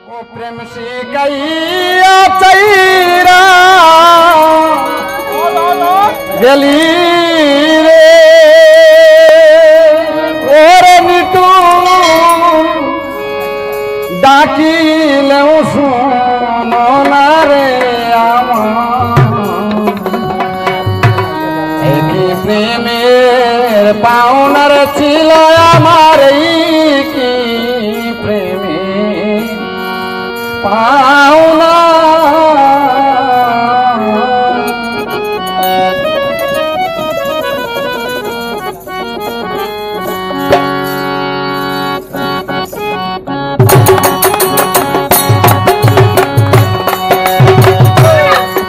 ओ प्रेम शिकैया चैरा गली रे ओरे निटू डाकिल सुनो ना रे प्रेमेर पाउनार छिल आमार की प्रेमे पाउना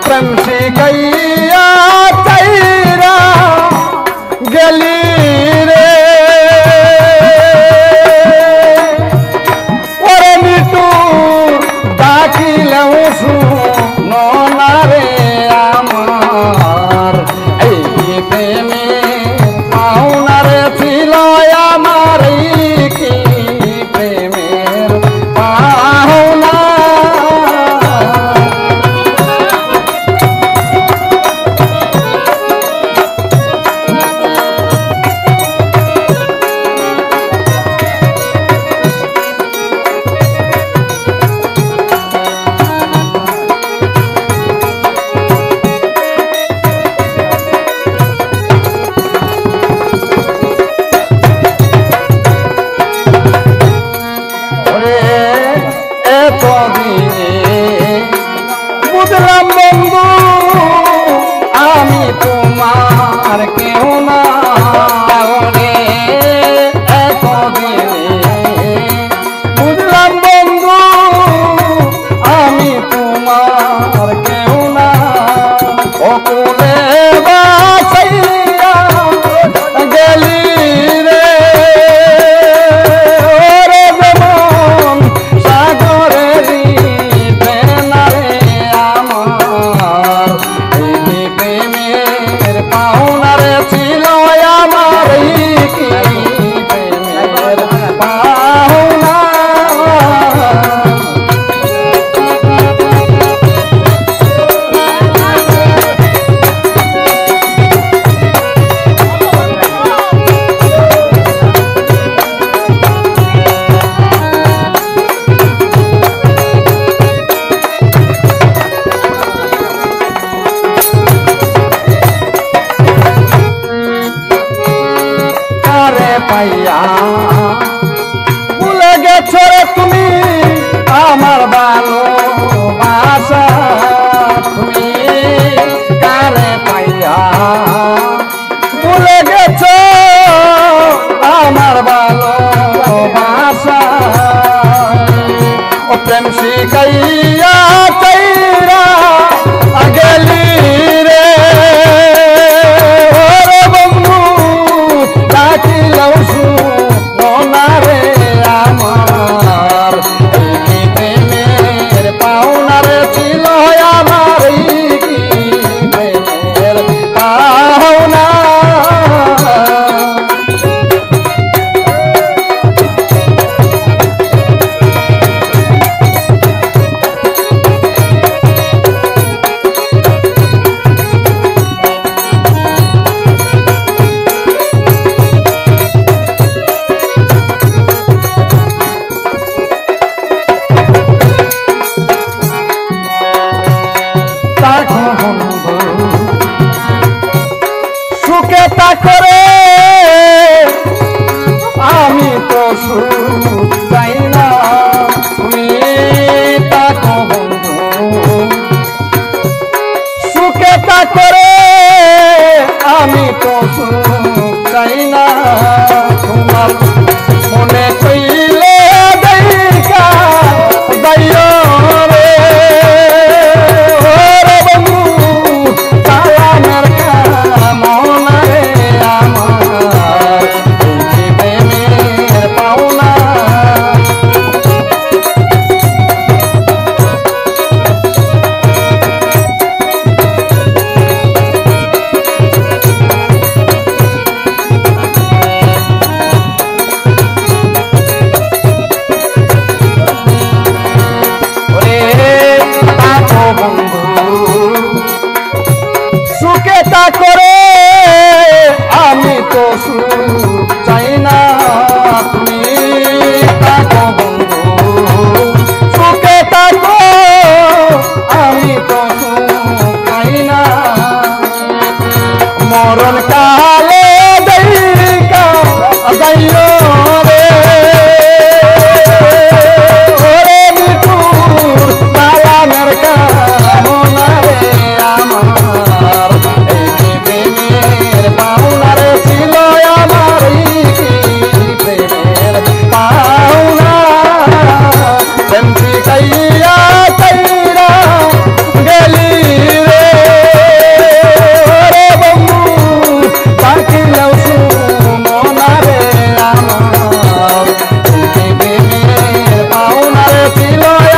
प्रेम शिकैया चैरा गली रे ओरे मिटू डाकिल सुनो ना रे आमार এই প্রেমে পাওনার ছিল আমার কি প্রেমের পাওনা বুঝলাম বন্ধু আমি তোমার কেউ না রে এতদিনে বুঝলাম বন্ধু আমি তোমার কেউ না অকুলে বাসাইয়া গেলি রে ওরে যেমন সাগরেরই প্রেমারে আমার এই প্রেমের পাওনার ছিল আমার কি প্রেমের পাওনা পাইয়া ভুলে গেছো রে তুমি আমার ভালোবাসা তুমি কারে পাইয়া ভুলে গেছো আমার ভালোবাসা ও প্রেম শিকাইয়া চৈরা গেলি রে ছিল